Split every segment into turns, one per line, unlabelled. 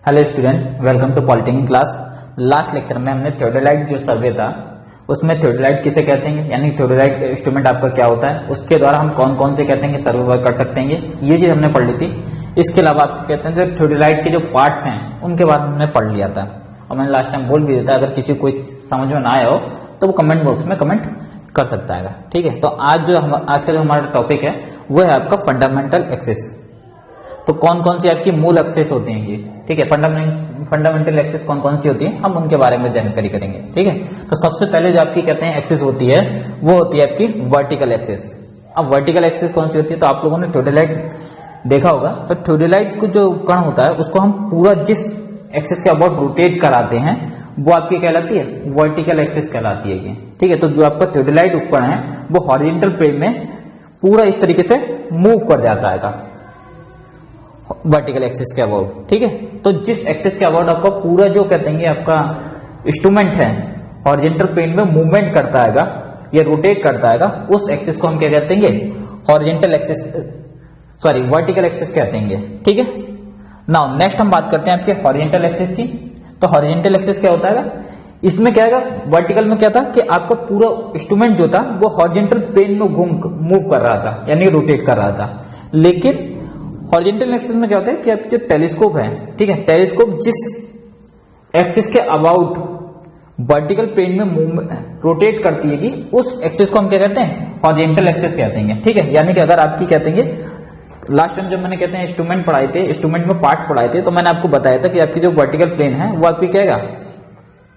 Hello student, welcome to polytechnic class. Last lecture में हमने theodolite जो सर्वे था उसमें थियोडोलाइट किसे कहते हैं, यानी थियोडोलाइट इंस्ट्रूमेंट आपका क्या होता है, उसके द्वारा हम कौन कौन से कहते हैं कि सर्वे वर्क कर सकते हैं, ये चीज हमने पढ़ ली थी। इसके अलावा आप कहते हैं जो थियोडोलाइट के जो पार्ट्स हैं उनके बारे में हमने पढ़ लिया था और मैंने लास्ट टाइम बोल भी दिया था अगर किसी को समझ में ना आया हो तो वो कमेंट बॉक्स में कमेंट कर सकता है। ठीक है, तो आज का जो हमारा टॉपिक है वो है आपका फंडामेंटल एक्सेस। तो कौन कौन सी आपकी मूल एक्सेस होती हैं ये, ठीक है, फंडामेंटल एक्सेस कौन कौन सी होती है हम उनके बारे में जानकारी करेंगे। ठीक है, तो सबसे पहले जो आपकी कहते हैं एक्सेस होती है वो होती है आपकी वर्टिकल एक्सेस। अब वर्टिकल एक्सेस कौन सी होती है, तो आप लोगों ने थियोडोलाइट देखा होगा, तो थियोडोलाइट को जो कण होता है उसको हम पूरा जिस एक्सेस के अबाउट रोटेट कराते हैं वो आपकी कहलाती है वर्टिकल एक्सेस कहलाती है ये। ठीक है, तो जो आपका थियोडोलाइट उपकरण है वो हॉरिजॉन्टल प्लेन में पूरा इस तरीके से मूव कर जाता है वर्टिकल एक्सिस के अबाउट। ठीक है, तो जिस एक्सिस के अबाउट आपका पूरा जो कहते हैं आपका इंस्ट्रूमेंट है हॉरिजॉन्टल प्लेन में मूवमेंट करता है या रोटेट करता है, उस एक्सिस को हम क्या कहते हैं, horizontal axis, sorry vertical axis कहते हैं। ठीक है, नाउ नेक्स्ट हम बात करते हैं आपके हॉरिजॉन्टल एक्सिस की। तो हॉरिजॉन्टल एक्सिस क्या होता है, इसमें क्या है, वर्टिकल में क्या था कि आपका पूरा इंस्ट्रूमेंट जो था वो हॉरिजॉन्टल प्लेन में मूव कर रहा था यानी रोटेट कर रहा था। लेकिन हॉरिजॉन्टल एक्सिस में क्या होता है कि आपके जो टेलीस्कोप है, ठीक है, टेलीस्कोप जिस एक्सिस के अबाउट वर्टिकल प्लेन में रोटेट करती है कि उस एक्सिस को हम क्या कहते हैं, हॉरिजॉन्टल एक्सिस कहते हैं। ठीक है, यानी कि अगर आपकी कहते हैं लास्ट टाइम जब मैंने कहते हैं इंस्ट्रूमेंट पढ़ाए थे, इंस्ट्रूमेंट में पार्ट्स पढ़ाए थे, तो मैंने आपको बताया था कि आपकी जो वर्टिकल प्लेन है वो आपकी क्या है,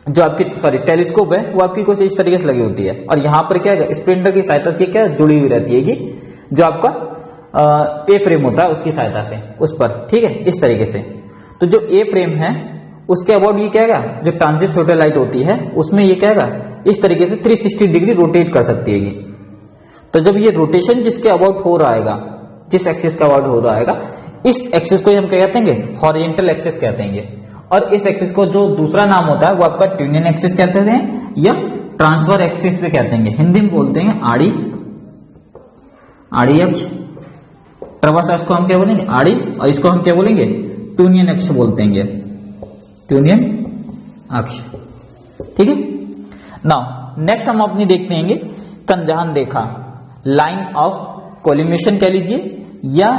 जो आपकी सॉरी टेलीस्कोप है वो आपकी कुछ इस तरीके से लगी होती है और यहाँ पर क्या है स्प्लिंटर की सहायता से क्या जुड़ी हुई रहती है कि जो आपका ए फ्रेम होता है उसकी सहायता से उस पर। ठीक है, इस तरीके से तो जो ए फ्रेम है उसके अबाउट ये क्या है, जो ट्रांजिट थियोडोलाइट होती है उसमें ये क्या है इस तरीके से 360 डिग्री रोटेट कर सकती है। तो जब ये रोटेशन जिसके अबाउट हो रहा है, जिस एक्सिस का अबाउट हो रहा है, इस एक्सिस को हम क्या कहते हैं, हॉरिजॉन्टल एक्सिस कहते हैं। और इस एक्सिस को जो दूसरा नाम होता है वो आपका ट्यूनियन एक्सिस कहते हैं या ट्रांसफर एक्सिस भी कहते हैं। हिंदी में बोलते हैं आड़ी अक्ष, प्रवास अक्ष को हम क्या बोलेंगे आड़ी, और इसको हम क्या बोलेंगे ट्यूनियन अक्ष बोलते हैं, ट्यूनियन अक्ष। ठीक है, नाउ नेक्स्ट हम अपनी देखते हैं कंजान रेखा, लाइन ऑफ कोलिमेशन कह लीजिए या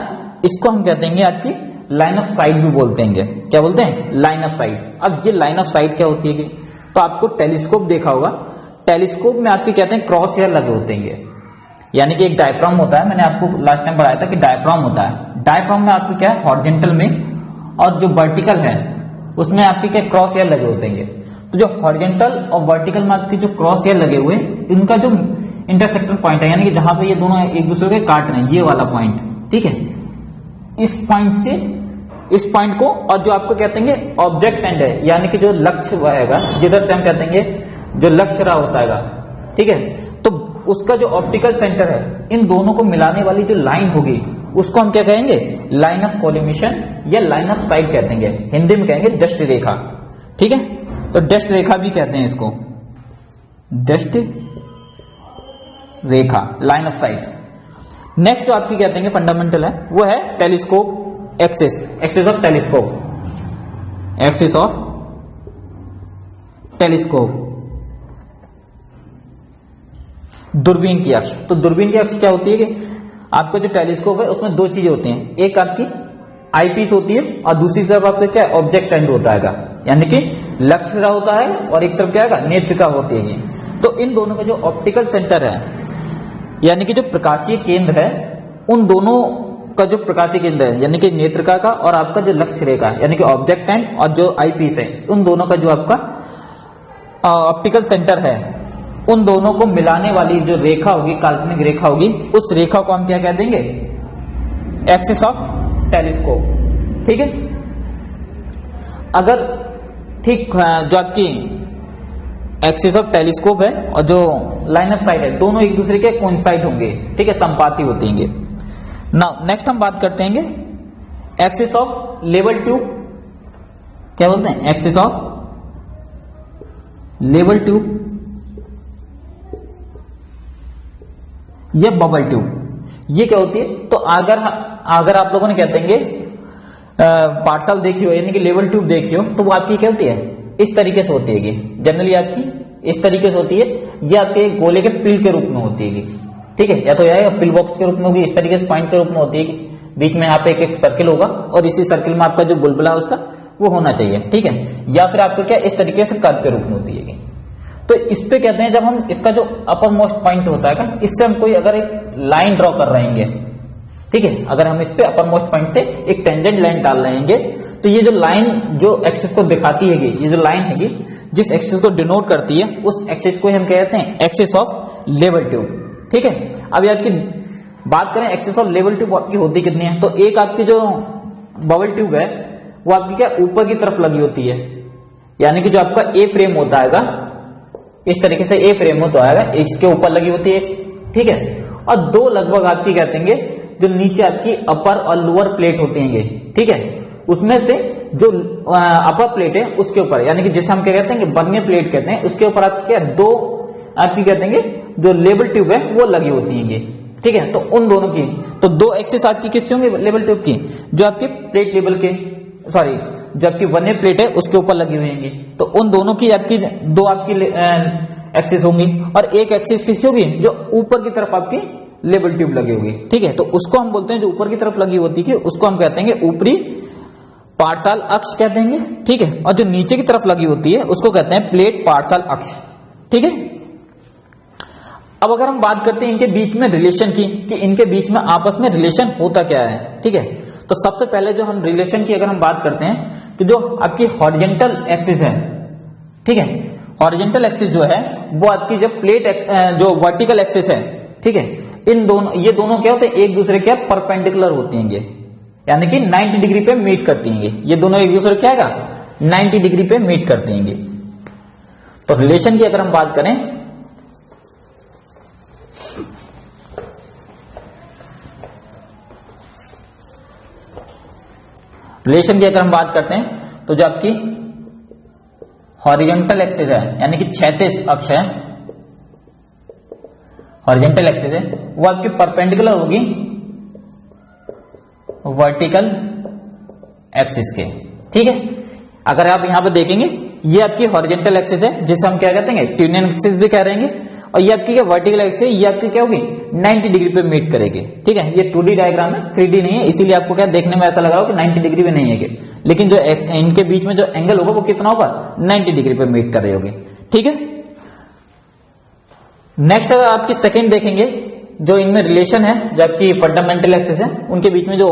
इसको हम कहते हैं आपकी लाइन ऑफ साइट भी बोलते हैं। क्या बोलते हैं, लाइन ऑफ साइट। अब ये लाइन ऑफ साइट क्या होती है, तो आपको टेलीस्कोप देखा होगा, टेलीस्कोप में आपके कहते हैं क्रॉस हेयर लगे होते हैं, यानी कि एक डायफ्राम होता है, मैंने आपको लास्ट टाइम पढ़ाया था कि डायफ्राम होता है, डायफ्राम में आपके क्या है हॉरिजॉन्टल में और जो वर्टिकल है उसमें आपके क्या क्रॉस हेयर लगे होते हैं। तो जो हॉरिजॉन्टल और वर्टिकल में आपके जो क्रॉस हेयर लगे हुए इनका जो इंटरसेक्टर पॉइंट है, यानी कि जहां पे ये दोनों एक दूसरे के काट रहे हैं, ये वाला पॉइंट, ठीक है, इस पॉइंट से इस पॉइंट को, और जो आपको कहते हैं ऑब्जेक्ट एंड है यानी कि जो लक्ष्य रहेगा, जिधर से हम कहते हैं जो लक्ष्य रहा होता है, ठीक है, तो उसका जो ऑप्टिकल सेंटर है इन दोनों को मिलाने वाली जो लाइन होगी उसको हम क्या कहेंगे, लाइन ऑफ कोलिमेशन या लाइन ऑफ साइट कहते हैं, हिंदी में कहेंगे दृष्टि रेखा। ठीक है, तो दृष्टि रेखा भी कहते हैं इसको, दृष्टि रेखा, लाइन ऑफ साइट। नेक्स्ट जो आपकी कहते हैं फंडामेंटल है वो है telescope axis, axis of telescope, axis of telescope, दूरबीन की अक्ष। तो दूरबीन की अक्ष क्या होती है कि आपका जो टेलीस्कोप है उसमें दो चीजें होती हैं, एक आपकी आईपीस होती है और दूसरी तरफ आपका क्या ऑब्जेक्ट एंड होता है, यानी कि लक्ष्य रहा होता है और एक तरफ क्या है नेत्रिका होती है। तो इन दोनों का जो ऑप्टिकल सेंटर है यानी कि जो प्रकाशीय केंद्र है, उन दोनों का जो प्रकाशीय केंद्र है यानी कि नेत्रिका का और आपका जो लक्ष्य रेखा यानी कि ऑब्जेक्ट एंड और जो आईपीस है, उन दोनों का जो आपका ऑप्टिकल सेंटर है, उन दोनों को मिलाने वाली जो रेखा होगी, काल्पनिक रेखा होगी, उस रेखा को हम क्या कह देंगे, एक्सिस ऑफ टेलीस्कोप। ठीक है, अगर ठीक जो आपकी एक्सिस ऑफ टेलीस्कोप है और जो लाइन ऑफ साइट है दोनों एक दूसरे के कोइंसाइड होंगे, ठीक है, संपाती होते हैं। नाउ नेक्स्ट हम बात करते हैं एक्सिस ऑफ लेवल ट्यूब, क्या बोलते हैं, एक्सिस ऑफ लेवल ट्यूब या बबल ट्यूब, ये क्या होती है। तो अगर आप लोगों ने कहते हैं पार्सल देखी हो यानी कि लेवल ट्यूब देखी हो, तो वो आपकी क्या होती है, इस तरीके से होती है। जनरली आपकी इस तरीके से होती है, ये आपके गोले के पिल के रूप में होती है, ठीक है, या तो यह पिल बॉक्स के रूप में होगी, इस तरीके से पॉइंट के रूप में होती है, बीच में यहाँ पे एक सर्किल होगा और इसी सर्किल में आपका जो बुलबुला है उसका वो होना चाहिए, ठीक है, या फिर आपको क्या इस तरीके से कर्व के रूप में होती है। तो इस पे कहते हैं जब हम इसका जो अपर मोस्ट पॉइंट होता है, इससे हम कोई अगर एक लाइन ड्रॉ कर रहे हैं, ठीक है, अगर हम इस पे अपर मोस्ट पॉइंट से एक टेंजेंट लाइन डाल रहे हैं, तो ये जो लाइन जो एक्सिस को दिखाती है, ये जो लाइन है जिस एक्सिस को डिनोट करती है, उस एक्सिस को हम कहते हैं एक्सिस ऑफ लेवल ट्यूब, ठीक है। अब ये आपकी बात करें एक्सिस ऑफ लेवल ट्यूब आपकी होती कितनी है, तो एक आपकी जो बबल ट्यूब है वो आपकी क्या ऊपर की तरफ लगी होती है, यानी कि जो आपका ए फ्रेम होता है इस तरीके से ए फ्रेम होता है, इसके ऊपर लगी होती है, ठीक है, और दो लगभग आपकी कहते हैं जो नीचे आपकी अपर और लोअर प्लेट होती हैं, ठीक है, उसमें से जो अपर प्लेट है उसके ऊपर, यानी कि जिसे हम क्या कहते हैं बर्नियर प्लेट कहते हैं, उसके ऊपर आपकी क्या दो आपकी कहते हैं जो लेवल ट्यूब है वो लगी होती है, ठीक है। तो उन दोनों की तो दो एक्सिस आपकी किसकी होंगी, लेवल ट्यूब की, जो आपकी प्लेट लेवल के जो आपकी वर्नियर प्लेट है उसके ऊपर लगी हुई होंगी, तो उन दोनों की आपकी दो आपकी एक्सिस होंगी, और एक एक्सिस किसकी होगी जो ऊपर की तरफ आपकी लेवल ट्यूब लगी होगी, ठीक है। तो उसको हम बोलते हैं जो ऊपर की तरफ लगी होती है उसको हम कहते हैं ऊपरी पार्श्व अक्ष कहते हैं, ठीक है, और जो नीचे की तरफ लगी होती है उसको कहते हैं प्लेट पार्श्व अक्ष, ठीक है। अब अगर हम बात करते हैं इनके बीच में रिलेशन की, कि इनके बीच में आपस में रिलेशन होता क्या है, ठीक है, तो सबसे पहले जो हम रिलेशन की अगर हम बात करते हैं कि जो आपकी हॉरिजॉन्टल एक्सिस है, ठीक है, हॉरिजॉन्टल एक्सिस जो है वो आपकी जब प्लेट जो वर्टिकल एक्सिस है, ठीक है, ये दोनों क्या होते हैं एक दूसरे के परपेंडिकुलर होती हैं, यानी कि 90 डिग्री पे मीट करती हैं, ये दोनों एक दूसरे क्या है 90 डिग्री पे मीट करती हैं। तो रिलेशन की अगर हम बात करें करते हैं तो जो आपकी हॉरिजॉन्टल एक्सिस है यानी कि क्षैतिज अक्ष है, हॉरिजॉन्टल एक्सिस है वो आपकी परपेंडिकुलर होगी वर्टिकल एक्सिस के, ठीक है। अगर आप यहां पर देखेंगे ये आपकी हॉरिजॉन्टल एक्सिस है जिसे हम क्या कहते हैं ट्यूनियन एक्सिस भी कह रहे हैं, और ये आपकी क्या वर्टिकल एक्सिस है, ये आपकी क्या होगी 90 डिग्री पे मीट करेगी, ठीक है। ये 2D डायग्राम है, 3D नहीं है, इसीलिए आपको क्या देखने में ऐसा लग रहा हो कि 90 डिग्री पे नहीं है, लेकिन जो इनके बीच में जो एंगल होगा वो कितना होगा 90 डिग्री पे मीट कर रही होगी, ठीक है। नेक्स्ट अगर आपकी सेकेंड देखेंगे जो इनमें रिलेशन है जो आपकी फंडामेंटल एक्सिस है उनके बीच में जो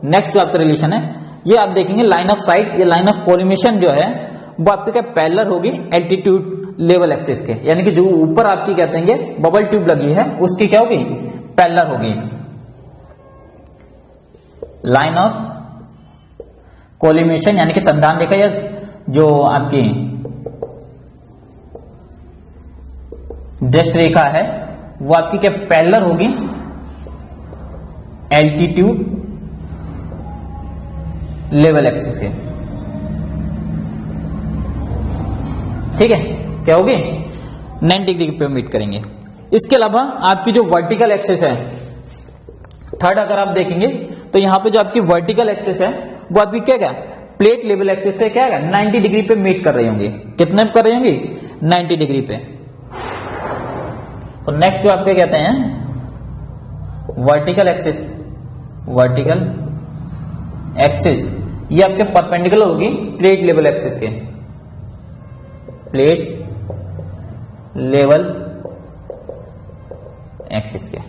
नेक्स्ट जो आपका रिलेशन है ये आप देखेंगे लाइन ऑफ साइट, ये लाइन ऑफ कोलिमेशन जो है वो आपके क्या पैरेलल होगी एल्टीट्यूड लेवल एक्सिस के, यानी कि जो ऊपर आपकी कहते हैं बबल ट्यूब लगी है उसकी क्या होगी पैरेलल होगी। लाइन ऑफ कोलिमेशन यानी कि संधान रेखा या जो आपकी दृष्ट रेखा है वो आपकी क्या पैरेलल होगी एल्टीट्यूड लेवल एक्सिस के, ठीक है, क्या होगी 90 डिग्री पे मीट करेंगे। इसके अलावा आपकी जो वर्टिकल एक्सिस है थर्ड अगर आप देखेंगे तो यहां पे जो आपकी वर्टिकल एक्सिस है वो आपकी क्या प्लेट लेवल एक्सिस से क्या है 90 डिग्री पे मीट कर रही होंगी, कितने कर रही होंगी 90 डिग्री पे। तो नेक्स्ट जो आपके कहते हैं वर्टिकल एक्सिस ये आपके परपेंडिकुलर होगी प्लेट लेवल एक्सिस के, प्लेट लेवल एक्सिस के,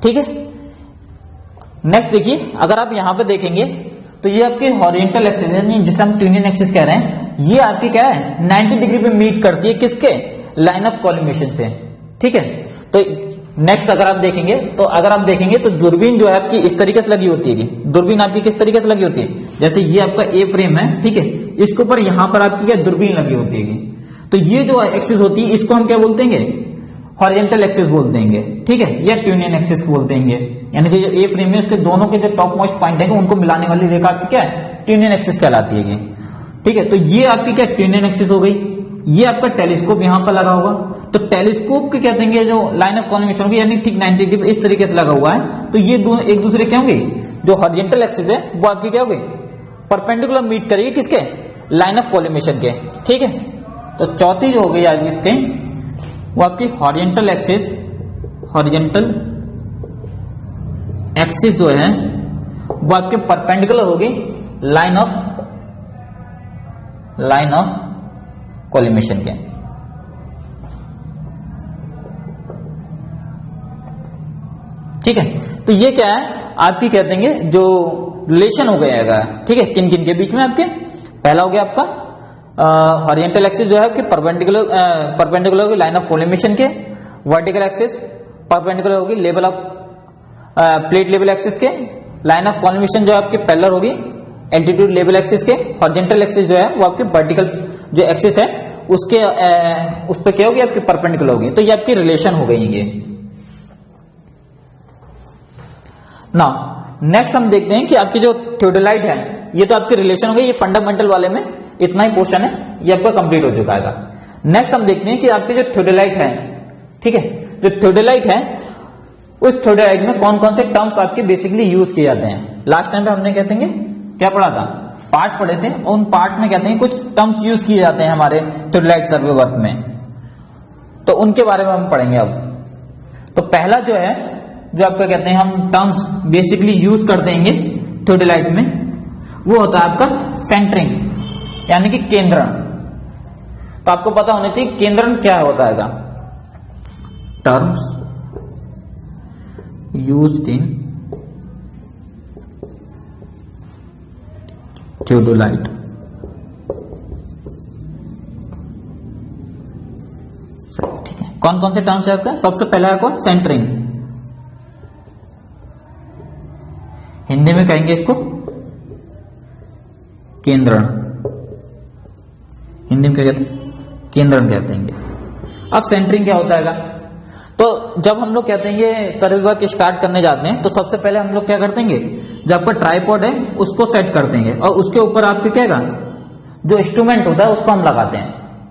ठीक है। नेक्स्ट देखिए अगर आप यहां पे देखेंगे तो ये आपकी हॉरिजॉन्टल एक्सिस है जिसे हम ट्यूनियन एक्सिस कह रहे हैं, ये आपकी क्या है 90 डिग्री पे मीट करती है किसके लाइन ऑफ कोलिमेशन से, ठीक है। तो नेक्स्ट अगर आप देखेंगे तो दूरबीन जो है आपकी इस तरीके से लगी होती है, दूरबीन आपकी किस तरीके से लगी होती है, जैसे ये आपका ए फ्रेम है, ठीक है, इसके ऊपर यहां पर आपकी क्या दूरबीन लगी होती है, तो ये जो एक्सिस होती है इसको हम क्या बोलते हैं हॉरिजॉन्टल एक्सिस बोलते हैं, ठीक है, या ट्यूनियन एक्सिस बोलते हैं, यानी कि जो ए फ्रेम है उसके दोनों के जो टॉप मोस्ट पॉइंट है उनको मिलाने वाली रेखा आपकी क्या है ट्यूनियन एक्सिस कहलाती है, ठीक है। तो ये आपकी क्या ट्यूनियन एक्सिस हो गई। ये आपका टेलीस्कोप यहां पर लगा होगा, तो टेलीस्कोप के कहते हैं जो लाइन ऑफ कोलिमेशन होगी यानी ठीक 90 डिग्री इस तरीके से लगा हुआ है, तो ये दोनों एक दूसरे क्या होंगे जो हॉरिजॉन्टल एक्सिस है वो आपकी क्या होगी परपेंडिकुलर मीट करेगी किसके, लाइन ऑफ कोलिमेशन के। ठीक है, तो चौथी जो हो गई आज इसके वो आपकी हॉरिजेंटल एक्सिस जो है वो आपके परपेंडिकुलर होगी लाइन ऑफ कोलिमेशन के। ठीक है, तो ये क्या है आपकी कह देंगे जो रिलेशन हो गया। ठीक है, किन किन के बीच में आपके, पहला हो गया आपका हॉरिजेंटल एक्सिस जो है आपके परपेंडिकुलर होगी लाइन ऑफ कोलिमेशन के, वर्टिकल एक्सिस परपेंडिकुलर होगी level of plate level axis के, लाइन ऑफ कोलिमेशन जो है आपकी पैरेलल होगी एल्टीट्यूड लेवल एक्सिस के, हॉरिजेंटल एक्सिस जो है वो आपकी वर्टिकल जो एक्सिस है उसके उस पर क्या होगी आपकी परपेंडिकुलर होगी। तो ये आपकी रिलेशन हो गई है। ना नेक्स्ट हम देखते हैं कि आपकी जो थियोडोलाइट है, ये तो आपकी रिलेशन हो गई, ये फंडामेंटल वाले में इतना ही पोर्शन है, ये आपका कंप्लीट हो चुका है। नेक्स्ट हम देखते हैं कि आपकी जो थियोडोलाइट है, ठीक है, जो थियोडोलाइट है उस थियोडोलाइट में कौन कौन से टर्म्स आपके बेसिकली यूज किए जाते हैं। लास्ट टाइम पे हमने कहते हैं क्या पढ़ा था, पार्ट्स पढ़े थे, उन पार्ट्स में कहते हैं कुछ टर्म्स यूज किए जाते हैं हमारे थियोडोलाइट सर्वे वर्क में, तो उनके बारे में हम पढ़ेंगे अब। तो पहला जो है जो आपका कहते हैं हम टर्म्स बेसिकली यूज करते हैं थियोडोलाइट में, वो होता है आपका सेंटरिंग यानी कि केंद्रण। तो आपको पता होना चाहिए केंद्रण क्या होता है। Terms used in theodolite. ठीक है, कौन कौन से टर्म्स है आपका, सबसे पहला है आपका सेंटरिंग, हिंदी में कहेंगे इसको केंद्रण, हिंदी में क्या कहते हैं, केंद्रण कहते हैं। अब सेंटरिंग क्या होता है, तो जब हम लोग कहते हैं सर्वे वर्क स्टार्ट करने जाते हैं तो सबसे पहले हम लोग क्या करते हैं, जब आपका ट्राइपॉड है उसको सेट करते हैं और उसके ऊपर आपके क्या जो इंस्ट्रूमेंट होता है उसको हम लगाते हैं।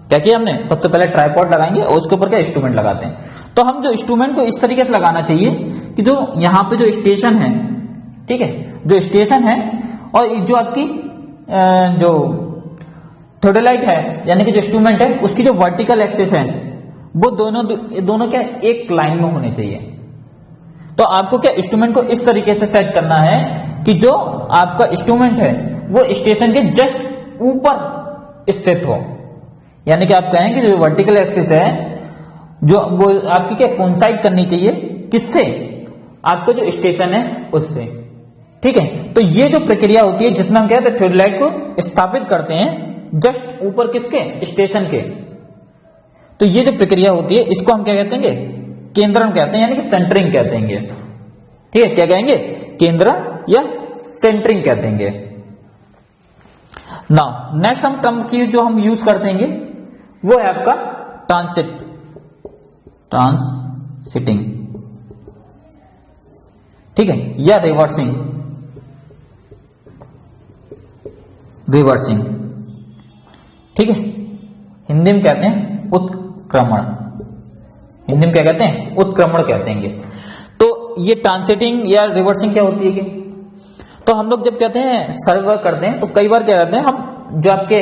क्या किया हमने, सबसे पहले ट्राइपॉड लगाएंगे और उसके ऊपर क्या इंस्ट्रूमेंट लगाते हैं। तो हम जो इंस्ट्रूमेंट को इस तरीके से लगाना चाहिए कि जो यहाँ पे जो स्टेशन है, ठीक है, जो स्टेशन है और जो आपकी जो थियोडोलाइट है यानी कि जो इंस्ट्रूमेंट है उसकी जो वर्टिकल एक्सिस है वो दोनों क्या एक लाइन में होने चाहिए। तो आपको क्या इंस्ट्रूमेंट को इस तरीके से सेट करना है कि जो आपका इंस्ट्रूमेंट है वो स्टेशन के जस्ट ऊपर स्थित हो, यानी कि आप कहें कि जो वर्टिकल एक्सिस है जो वो आपकी क्या कोइंसाइड करनी चाहिए किससे, आपका जो स्टेशन है उससे। ठीक है, तो ये जो प्रक्रिया होती है जिसमें हम कहते हैं थियोडोलाइट को स्थापित करते हैं जस्ट ऊपर किसके, स्टेशन के। तो ये जो प्रक्रिया होती है इसको हम क्या कहते हैं, केंद्रण कहते हैं यानी कि सेंटरिंग कहते हैं। ठीक है, क्या कहेंगे, केंद्रण या सेंटरिंग कहते हैं। ना नेक्स्ट हम टर्म की जो हम यूज करते हैं वो है आपका ट्रांसिटिंग, ठीक है, या रिवर्सिंग। ठीक है, हिंदी में कहते हैं उत्क्रमण, हिंदी में क्या कहते हैं, उत्क्रमण कहते हैं। तो ये ट्रांसिटिंग या रिवर्सिंग क्या होती है तो हम लोग जब कहते हैं सर्वे वर्क करते हैं तो कई बार क्या करते हैं हम जो आपके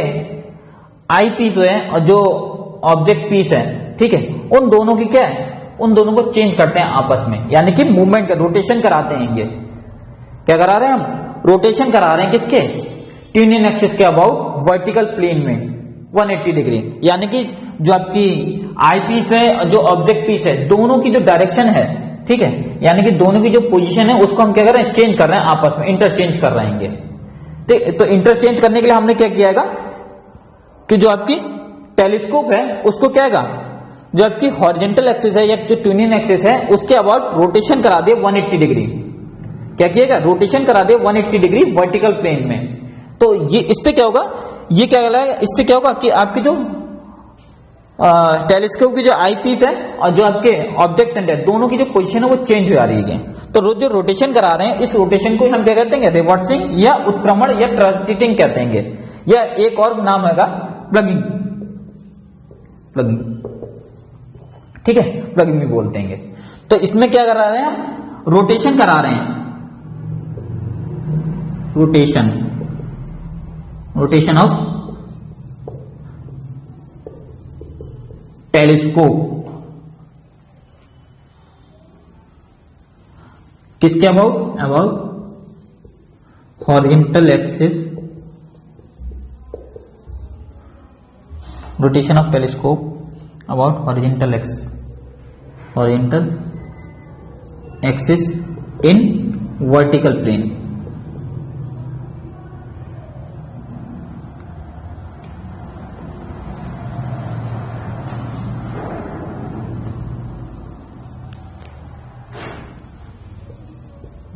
आई पीस है और जो ऑब्जेक्ट पीस है, ठीक है, उन दोनों की क्या है, उन दोनों को चेंज करते हैं आपस में, यानी कि मूवमेंट का रोटेशन कराते हैं। ये क्या करा रहे हैं हम, रोटेशन करा रहे हैं किसके, ट्यूनियन एक्सिस के अबाउट वर्टिकल प्लेन में 180 डिग्री, यानी कि जो आपकी आई पीस है और जो ऑब्जेक्ट पीस है दोनों की जो डायरेक्शन है, ठीक है, यानी कि दोनों की जो पोजीशन है उसको हम क्या कर रहे हैं, चेंज कर रहे हैं, आपस में इंटरचेंज कर रहे हैं। ठीक, तो इंटरचेंज करने के लिए हमने क्या किया कि जो आपकी टेलीस्कोप है उसको क्या है, जो आपकी हॉरिजॉन्टल एक्सिस है या जो ट्यूनियन एक्सिस है उसके अबाउट रोटेशन करा दिया 180 डिग्री। क्या किएगा, रोटेशन करा दिया 180 डिग्री वर्टिकल प्लेन में। तो ये इससे क्या होगा, ये क्या कहलाएगा, इससे क्या होगा कि आपकी जो टेलीस्कोप की जो आई पीस है और जो आपके ऑब्जेक्ट है दोनों की जो पोजीशन है वो चेंज हो जा रही है। तो जो रोटेशन करा रहे हैं इस रोटेशन को हम क्या कहते हैं, रिवर्सिंग या उत्क्रमण या ट्रांसिटिंग कहते हैं, या एक और नाम है प्लगिंग, ठीक है, प्लगिंग भी बोलते हैं। तो इसमें क्या करा रहे हैं हम, रोटेशन करा रहे हैं, रोटेशन रोटेशन ऑफ टेलीस्कोप किसके about horizontal axis, rotation of telescope about horizontal axis in vertical plane.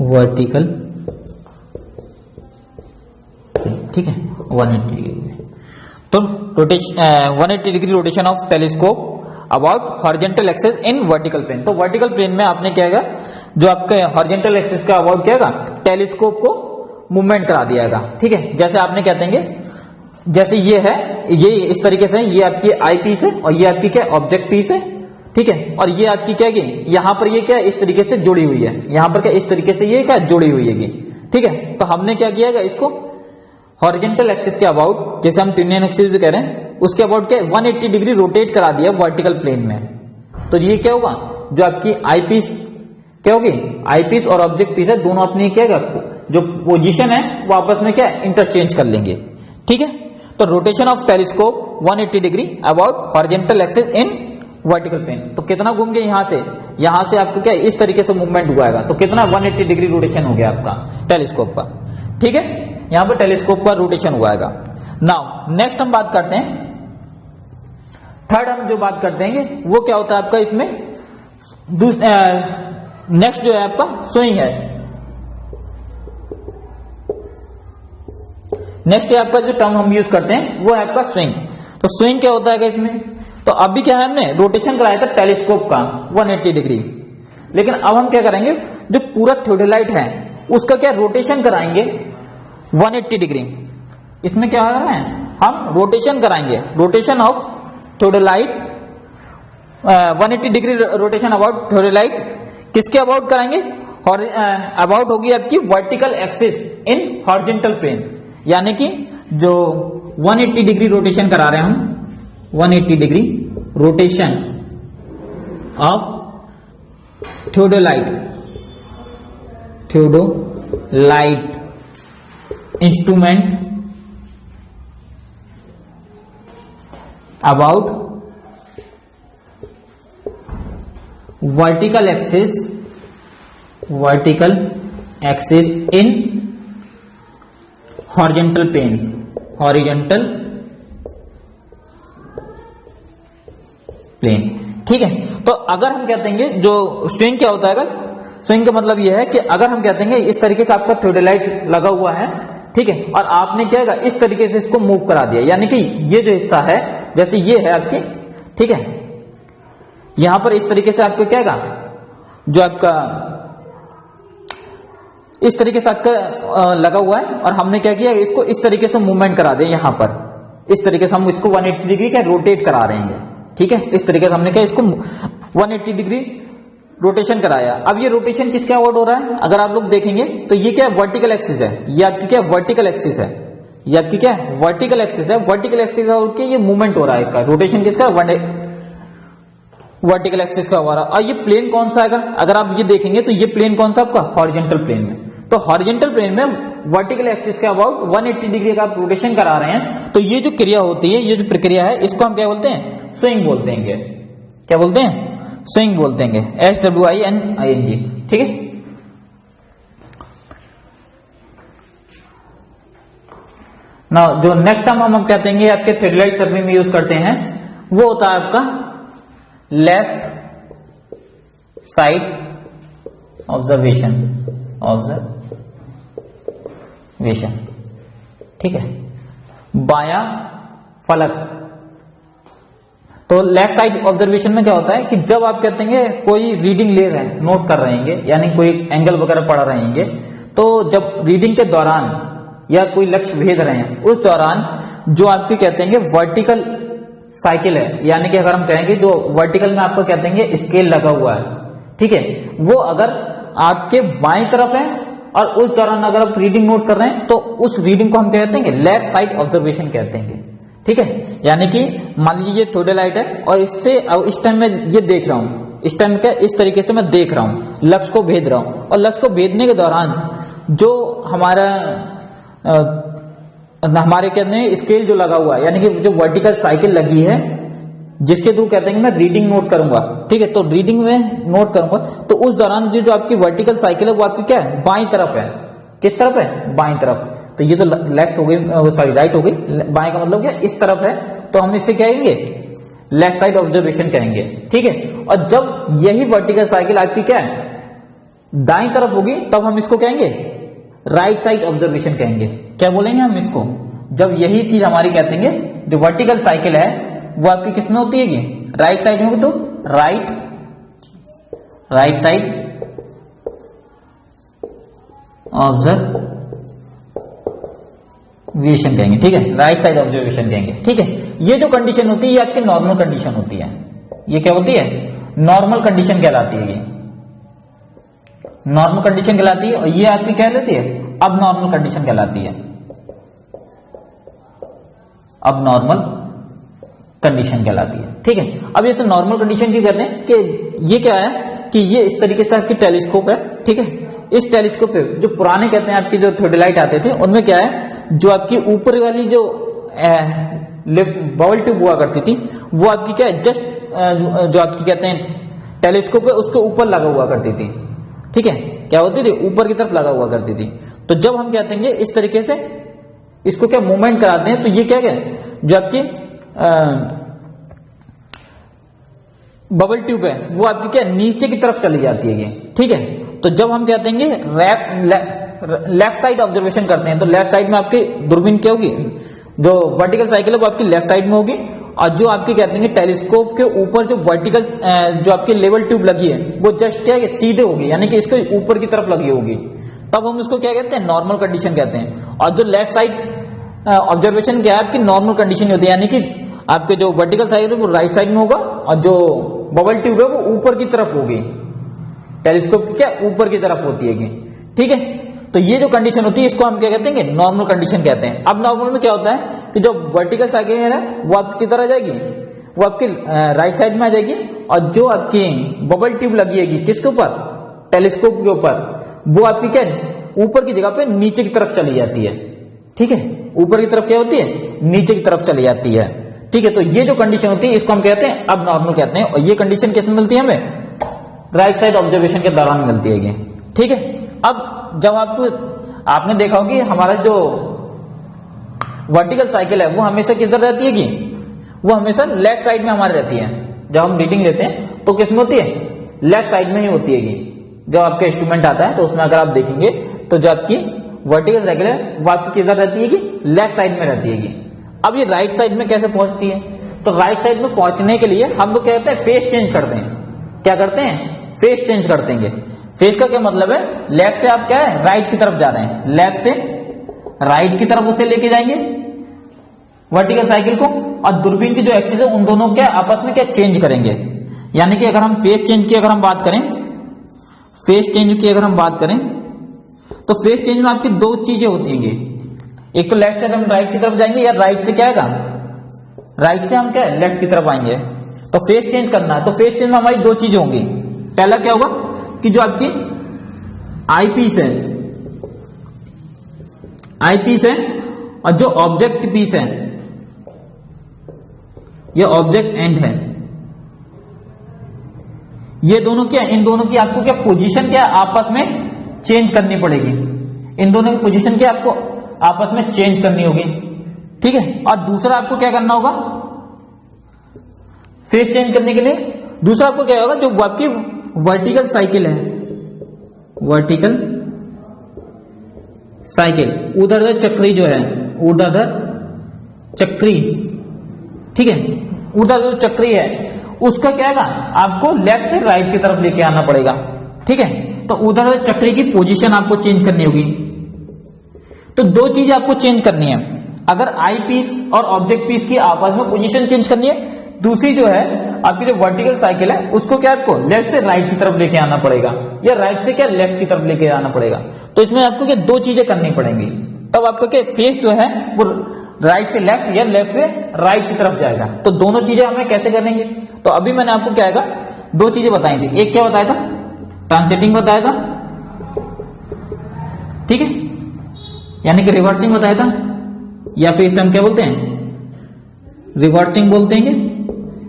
Vertical, ठीक है, 180 डिग्री। तो 180 degree rotation of telescope about horizontal axis in vertical plane. तो वर्टिकल प्लेन में आपने क्या है, जो आपके हॉरिजॉन्टल एक्सिस का अबाउट क्या है, टेलीस्कोप को मूवमेंट करा दिया। ठीक है, जैसे आपने क्या देंगे, जैसे ये है, ये इस तरीके से, ये आपकी आई पीस है और ये आपकी क्या ऑब्जेक्ट पीस है। ठीक है, और ये आपकी क्या है, यहां पर ये क्या इस तरीके से जुड़ी हुई है, यहां पर क्या इस तरीके से ये क्या जुड़ी हुई है। ठीक है, तो हमने क्या किया है, इसको हॉरिजॉन्टल एक्सिस के अबाउट, जैसे हम ट्यूनियन एक्सिस भी कह रहे हैं, उसके अबाउट क्या 180 डिग्री रोटेट करा दिया वर्टिकल प्लेन में। तो ये क्या होगा, जो आपकी आई पीस क्या होगी, आई पीस और ऑब्जेक्ट पीस है, दोनों अपनी क्या जो पोजीशन है वो आपस में क्या इंटरचेंज कर लेंगे। ठीक है, तो rotation of telescope 180 degree about horizontal axis in vertical plane. तो कितना घूम गए, यहां से आपको क्या इस तरीके से मूवमेंट हुआ है, तो कितना 180 डिग्री रोटेशन हो गया आपका टेलीस्कोप का। ठीक है, यहां पर टेलीस्कोप का रोटेशन हुआ है। नाउ नेक्स्ट हम बात करते हैं, थर्ड हम जो बात करते हैं वो क्या होता है आपका इसमें, नेक्स्ट जो है आपका स्विंग है। नेक्स्ट है आपका जो टर्म हम यूज करते हैं वो है आपका स्विंग। तो स्विंग क्या होता है इसमें, तो अभी क्या है, हमने रोटेशन कराया था टेलीस्कोप का 180 डिग्री, लेकिन अब हम क्या करेंगे, जो पूरा थियोडोलाइट है उसका क्या रोटेशन कराएंगे 180 डिग्री। इसमें क्या हो रहा है, हम रोटेशन कराएंगे, rotation of theodolite 180 degree rotation about theodolite, किसके अबाउट कराएंगे, अबाउट होगी आपकी vertical axis in horizontal plane. यानी कि जो 180 डिग्री रोटेशन करा रहे हैं हम, 180 degree rotation of theodolite instrument about vertical axis in horizontal plane. ठीक है, तो अगर हम कहते हैं जो स्विंग क्या होता है, स्विंग का मतलब यह है कि अगर हम कहते हैं इस तरीके से आपका थियोडोलाइट लगा हुआ है, ठीक है, और आपने क्या है इस तरीके से इसको मूव करा दिया, यानी कि ये जो हिस्सा है, जैसे ये है आपकी, ठीक है, यहां पर इस तरीके से आपको क्या है, जो आपका इस तरीके से आपका लगा हुआ है, और हमने क्या किया, इसको इस तरीके से मूवमेंट करा दे, यहां पर इस तरीके से हम इसको 180 डिग्री का रोटेट करा रहे हैं। ठीक है, इस तरीके से हमने क्या इसको 180 डिग्री रोटेशन कराया। अब ये रोटेशन किसके अबाउट हो रहा है, अगर आप लोग देखेंगे तो ये क्या वर्टिकल एक्सिस है, ये आपकी क्या वर्टिकल एक्सिस है, ये आपकी क्या वर्टिकल एक्सिस है, वर्टिकल एक्सिस और ये मूवमेंट हो रहा है, इसका रोटेशन किसका वर्टिकल एक्सिस का हो रहा है। और ये प्लेन कौन सा आएगा, अगर आप ये देखेंगे तो ये प्लेन कौन सा आपका हॉरिजॉन्टल प्लेन में। तो हॉरिजॉन्टल प्लेन में वर्टिकल एक्सिस के अबाउट 180 डिग्री का आप रोटेशन करा रहे हैं, तो ये जो क्रिया होती है, ये जो प्रक्रिया है, इसको हम क्या बोलते हैं, स्विंग बोलते हैं। क्या बोलते हैं, स्विंग बोलते हैं, SWING। ठीक है, ना जो नेक्स्ट टर्म हम कहते हैं आपके थियोडोलाइट सर्वे में यूज करते हैं, वो होता है आपका लेफ्ट साइड ऑब्जर्वेशन। ठीक है, बायां फलक। तो लेफ्ट साइड ऑब्जर्वेशन में क्या होता है कि जब आप कहते हैं कोई रीडिंग ले रहे हैं, नोट कर रहे हैं, यानी कोई एंगल वगैरह पढ़ रहे हैं, तो जब रीडिंग के दौरान या कोई लक्ष्य भेज रहे हैं, उस दौरान जो आपकी कहते हैं वर्टिकल साइकिल है, यानी कि अगर हम कहेंगे जो वर्टिकल में आपको कहते हैं स्केल लगा हुआ है, ठीक है, वो अगर आपके बाएं तरफ है और उस दौरान अगर आप रीडिंग नोट कर रहे हैं तो उस रीडिंग को हम क्या कहते हैं, लेफ्ट साइड ऑब्जर्वेशन कहते हैं। ठीक है, यानी कि मान लीजिए ये थोडेलाइट है और इससे अब इस टाइम मैं ये देख रहा हूं, इस टाइम क्या इस तरीके से मैं देख रहा हूं, लक्ष्य को भेद रहा हूं, और लक्ष्य को भेदने के दौरान जो हमारे कहते हैं स्केल जो लगा हुआ है, यानी कि जो वर्टिकल साइकिल लगी है जिसके थ्रू कहते हैं कि मैं रीडिंग नोट करूंगा। ठीक है, तो रीडिंग में नोट करूंगा तो उस दौरान जो आपकी वर्टिकल साइकिल है वो आपकी क्या है, बाईं तरफ है। किस तरफ है, बाईं तरफ। तो ये तो लेफ्ट हो गई, सॉरी राइट हो गई, बाएं का मतलब क्या इस तरफ है, तो हम इससे क्या कहेंगे, लेफ्ट साइड ऑब्जर्वेशन कहेंगे। ठीक है, और जब यही वर्टिकल साइकिल आपकी क्या है, दाईं तरफ होगी, तब हम इसको कहेंगे राइट साइड ऑब्जर्वेशन कहेंगे। क्या बोलेंगे हम इसको, जब यही चीज हमारी कहते हैं जो वर्टिकल साइकिल है वो आपकी किसमें होती है, राइट साइड में होगी, तो राइट साइड ऑब्जर्वेशन कहेंगे। ठीक है, राइट साइड ऑब्जर्वेशन कहेंगे। ठीक है, ये जो कंडीशन होती है ये आपकी नॉर्मल कंडीशन होती है। ये क्या होती है, नॉर्मल कंडीशन कहलाती है। ये नॉर्मल कंडीशन कहलाती है, और ये आपकी क्या कहलाती है, अब नॉर्मल कंडीशन कहलाती है। अब नॉर्मल कंडीशन कहलाती है। ठीक है, अब जैसे नॉर्मल कंडीशन की कहते हैं कि ये क्या है कि ये इस तरीके से आपकी टेलीस्कोप है। ठीक है, इस टेलीस्कोप पे जो पुराने कहते हैं आपकी जो थोडेलाइट आते थे उनमें क्या है, जो आपकी ऊपर वाली जो बबल ट्यूब हुआ करती थी वो आपकी क्या है, जस्ट जो आपकी कहते हैं टेलीस्कोप है उसके ऊपर लगा हुआ करती थी। ठीक है, क्या होती थी, ऊपर की तरफ लगा हुआ करती थी। तो जब हम कहते हैं इस तरीके से इसको क्या मूवमेंट कराते हैं, तो ये क्या है, जो आपकी बबल ट्यूब है वो आपकी क्या नीचे की तरफ चली जाती है ये। ठीक है, तो जब हम कहते हैं लेफ्ट साइड ऑब्जर्वेशन करते हैं तो लेफ्ट साइड में आपकी दूरबीन क्या होगी, जो वर्टिकल साइकिल है वो आपकी लेफ्ट साइड में होगी, और जो आपकी कहते हैं टेलीस्कोप के ऊपर जो वर्टिकल जो आपकी लेवल ट्यूब लगी है वो जस्ट क्या है, सीधे होगी, यानी कि इसके ऊपर की तरफ लगी होगी, तब हम उसको क्या कहते हैं, नॉर्मल कंडीशन कहते हैं। और जो लेफ्ट साइड ऑब्जर्वेशन क्या है, आपकी नॉर्मल कंडीशन होती है, यानी कि आपके जो वर्टिकल साइड है वो राइट साइड में होगा और जो बबल ट्यूब है वो ऊपर की तरफ होगी, टेलीस्कोप क्या ऊपर की तरफ होती है। ठीक है, तो ये जो कंडीशन होती है इसको हम क्या कहते हैं, नॉर्मल कंडीशन कहते हैं। अब नॉर्मल में क्या होता है कि जो वर्टिकल साइकिल है वो आपकी किधर आ जाएगी, वो आपकी राइट साइड में आ जाएगी, और जो आपकी बबल ट्यूब लगी है किसके ऊपर, टेलीस्कोप के ऊपर, वो आपकी क्या ऊपर की जगह पे नीचे की तरफ चली जाती है। ठीक है, ऊपर की तरफ क्या होती है, नीचे की तरफ चली जाती है। ठीक है, तो ये जो कंडीशन होती है इसको हम कहते हैं अब नॉर्मल कहते हैं, और ये कंडीशन किसमें मिलती है, हमें राइट साइड ऑब्जर्वेशन के दौरान मिलती है ये। ठीक है, अब जब आपने देखा होगा कि हमारा जो वर्टिकल साइकिल है वो हमेशा किधर रहती है, वो हमेशा लेफ्ट साइड में हमारी रहती है। जब हम रीडिंग लेते हैं तो किसमें होती है, लेफ्ट साइड में ही होती है। जब आपका इंस्ट्रूमेंट आता है तो उसमें अगर आप देखेंगे तो जो आपकी वर्टिकल साइकिल है वो आपकी किधर रहती है, लेफ्ट साइड में रहती है। अब ये राइट साइड में कैसे पहुंचती है, तो राइट साइड में पहुंचने के लिए हम लोग क्या कहते हैं, फेस चेंज करते हैं। क्या करते हैं, फेस चेंज करते हैं। फेस का क्या मतलब है, लेफ्ट से आप क्या है, राइट की तरफ जा रहे हैं, लेफ्ट से राइट की तरफ उसे लेके जाएंगे वर्टिकल साइकिल को, और दूरबीन की जो एक्सिस है उन दोनों क्या आपस में क्या चेंज करेंगे। यानी कि अगर हम फेस चेंज की अगर हम बात करें, फेस चेंज की अगर हम बात करें तो फेस चेंज में आपकी दो चीजें होती हैं, एक तो लेफ्ट से हम राइट की तरफ जाएंगे, या राइट से क्या आएगा, राइट से हम क्या लेफ्ट की तरफ आएंगे। तो फेस चेंज करना है, तो फेस चेंज में हमारी दो चीजें होंगी। पहला क्या होगा कि जो आपकी आई पीस है, आई पीस है, और जो ऑब्जेक्ट पीस है ये ऑब्जेक्ट एंड है, ये दोनों क्या, इन दोनों की आपको क्या पोजीशन क्या आपस में चेंज करनी पड़ेगी। इन दोनों की पोजीशन क्या आपको आपस में चेंज करनी होगी। ठीक है, और दूसरा आपको क्या करना होगा, फेस चेंज करने के लिए दूसरा आपको क्या होगा, जो आपकी वर्टिकल साइकिल है, वर्टिकल साइकिल ऊर्ध्वाधर चक्री जो है, ऊर्ध्वाधर चक्री, ठीक है, ऊर्ध्वाधर चक्री है, उसका क्या है, आपको लेफ्ट से राइट की तरफ लेके आना पड़ेगा। ठीक है, तो ऊर्ध्वाधर चक्री की पोजीशन आपको चेंज करनी होगी। तो दो चीज आपको चेंज करनी है, अगर आई पीस और ऑब्जेक्ट पीस की आपस में पोजीशन चेंज करनी है, दूसरी जो है आपकी जो वर्टिकल साइकिल है उसको क्या आपको लेफ्ट से राइट की तरफ लेके आना पड़ेगा या राइट से क्या लेफ्ट की तरफ लेके आना पड़ेगा। तो इसमें आपको क्या दो चीजें करनी पड़ेंगी, तब आपको क्या फेस जो है वो राइट से लेफ्ट या लेफ्ट से राइट की तरफ जाएगा। तो दोनों चीजें हमें कैसे करेंगे, तो अभी मैंने आपको क्या आएगा दो चीजें बताई थी। एक क्या बताया था, ट्रांसिटिंग बताया था, ठीक है, यानी कि रिवर्सिंग बताया था, या फिर इसे हम क्या बोलते हैं रिवर्सिंग बोलते हैं।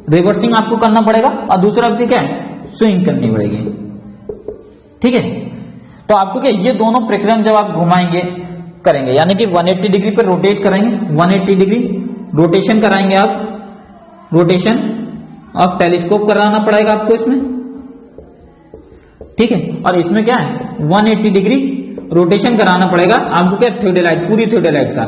रिवर्सिंग आपको करना पड़ेगा और दूसरा आपकी क्या है स्विंग करनी पड़ेगी, ठीक है। तो आपको क्या ये दोनों प्रक्रिया जब आप घुमाएंगे करेंगे, यानी कि 180 डिग्री पर रोटेट कराएंगे, 180 डिग्री रोटेशन कराएंगे आप, रोटेशन ऑफ टेलीस्कोप कराना पड़ेगा आपको इसमें, ठीक है। और इसमें क्या है 180 डिग्री रोटेशन कराना पड़ेगा आपको क्या थियोडेलाइट, पूरी थियोडेलाइट का,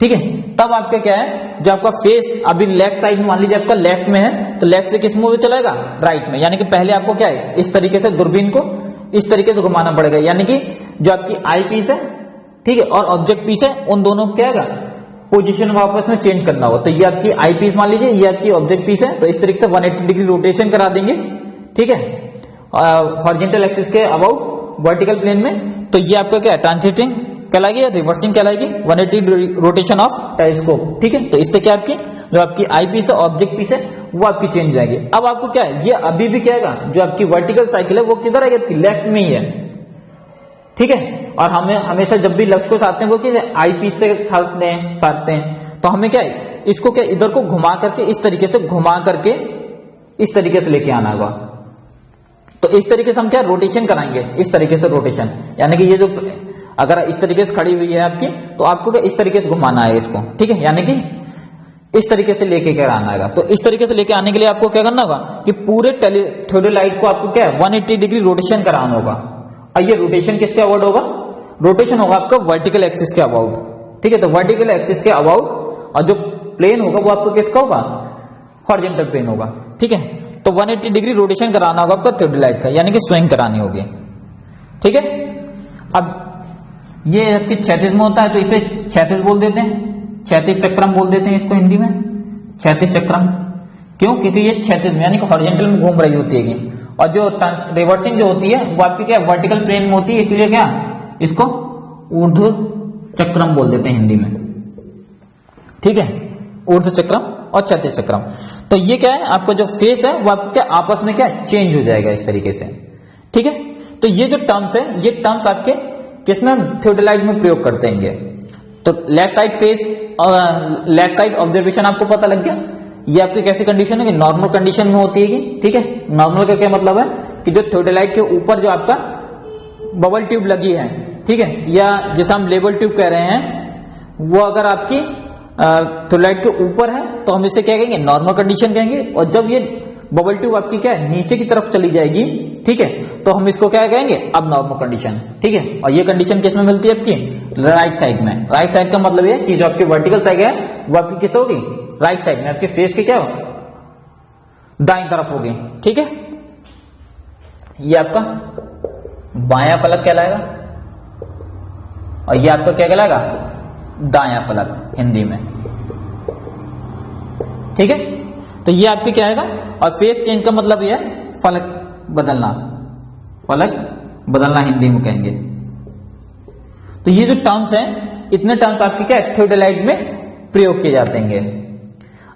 ठीक है। तब आपका क्या है जो आपका फेस अभी लेफ्ट साइड में मान लीजिए आपका लेफ्ट में है, तो लेफ्ट से किस मुंह में चलेगा राइट में, यानी कि पहले आपको क्या है इस तरीके से दूरबीन को इस तरीके से घुमाना पड़ेगा, यानी कि जो आपकी आई पीस है, ठीक है, और ऑब्जेक्ट पीस है, उन दोनों को क्या है पोजीशन वापस में चेंज करना होगा। तो ये आपकी आई पीस मान लीजिए, ये आपकी ऑब्जेक्ट पीस है, तो इस तरीके से 180 डिग्री रोटेशन करा देंगे, ठीक है, हॉरिजॉन्टल एक्सिस के अबाउट वर्टिकल प्लेन में। तो ये आपका क्या है ट्रांसिटिंग कहलाएगी या रिवर्सिंग कहलाएगी, 180 रोटेशन ऑफ टेलीस्कोप, ठीक है। तो इससे क्या आपकी जो आपकी आई पीस है ऑब्जेक्ट पीस है वो आपकी चेंज हो जाएगी। अब आपको क्या है ये अभी भी क्या है जो आपकी वर्टिकल साइकिल है वो किधर है, आपकी लेफ्ट में ही है, ठीक है। और हमें हमेशा जब भी लक्ष्य को साधते हैं वो क्या आई पीस से साधते हैं, तो हमें क्या है इसको क्या इधर को घुमा करके इस तरीके से घुमा करके इस तरीके से लेके आना होगा। तो इस तरीके से हम क्या रोटेशन कराएंगे, इस तरीके से रोटेशन, यानी कि ये जो अगर इस तरीके से खड़ी हुई है आपकी, तो आपको क्या इस तरीके से घुमाना है इसको, ठीक है, यानी कि इस तरीके से लेके क्या आना है। तो इस तरीके से लेके आने के लिए आपको क्या करना होगा कि पूरे थियोडेलाइट को आपको क्या है 180 डिग्री रोटेशन कराना होगा। और ये रोटेशन किसके अबाउट होगा, रोटेशन होगा आपका वर्टिकल एक्सिस के अबाउट, ठीक है। तो वर्टिकल एक्सिस के अबाउट, और जो प्लेन होगा वो आपको किसका होगा हॉरिजॉन्टल प्लेन होगा, ठीक है। तो 180 डिग्री रोटेशन कराना होगा आपका थियोडेलाइट का, यानी कि स्विंग करानी होगी, ठीक है। अब ये आपके क्षैतिज में होता है तो इसे क्षैतिज बोल देते हैं, क्षैतिज चक्रम बोल देते हैं इसको हिंदी में, क्षैतिज चक्रम। क्यों, क्योंकि ये क्षैतिज में यानी कि हॉरिजॉन्टल में घूम रही होती है। और जो रिवर्सिंग जो होती है वो आपकी क्या वर्टिकल प्लेन में होती है, इसलिए क्या इसको ऊर्ध्व चक्रम बोल देते हैं हिंदी में, ठीक है, ऊर्ध्व चक्रम और क्षैतिज चक्रम। तो ये क्या है आपका जो फेस है वो आपको क्या आपस में क्या चेंज हो जाएगा इस तरीके से, ठीक है। तो ये जो टर्म्स है ये टर्म्स आपके किसमें हम थियोडेलाइट में प्रयोग करते हैं। तो लेफ्ट साइड फेस और लेफ्ट साइड ऑब्जर्वेशन आपको पता लग गया, ये आपकी कैसी कंडीशन है कि नॉर्मल कंडीशन में होती है, ठीक है। नॉर्मल का क्या मतलब है कि जो थियोडेलाइट के ऊपर जो आपका बबल ट्यूब लगी है, ठीक है, या जिसे हम लेवल ट्यूब कह रहे हैं, वो अगर आपकी थियोडेलाइट के ऊपर है तो हम इसे क्या कहेंगे नॉर्मल कंडीशन कहेंगे। और जब ये बबल ट्यूब आपकी क्या है नीचे की तरफ चली जाएगी, ठीक है, तो हम इसको क्या कहेंगे अब नॉर्मल कंडीशन, ठीक है। और ये कंडीशन किस में मिलती है आपकी राइट साइड में। राइट साइड का मतलब ये कि जो आपकी वर्टिकल साइड है वो आपकी किस होगी राइट साइड में, आपके फेस की क्या हो दाईं तरफ होगी, ठीक है। ये आपका बायां फलक कहलाएगा और ये आपका क्या कहलाएगा दायां फलक हिंदी में, ठीक है। तो ये आपकी क्या आएगा, और फेस चेंज का मतलब ये है फलक बदलना, फलक बदलना हिंदी में कहेंगे। तो ये जो टर्म्स हैं इतने टर्म्स आपके क्या थियोडेलाइट में प्रयोग किए जाते हैं।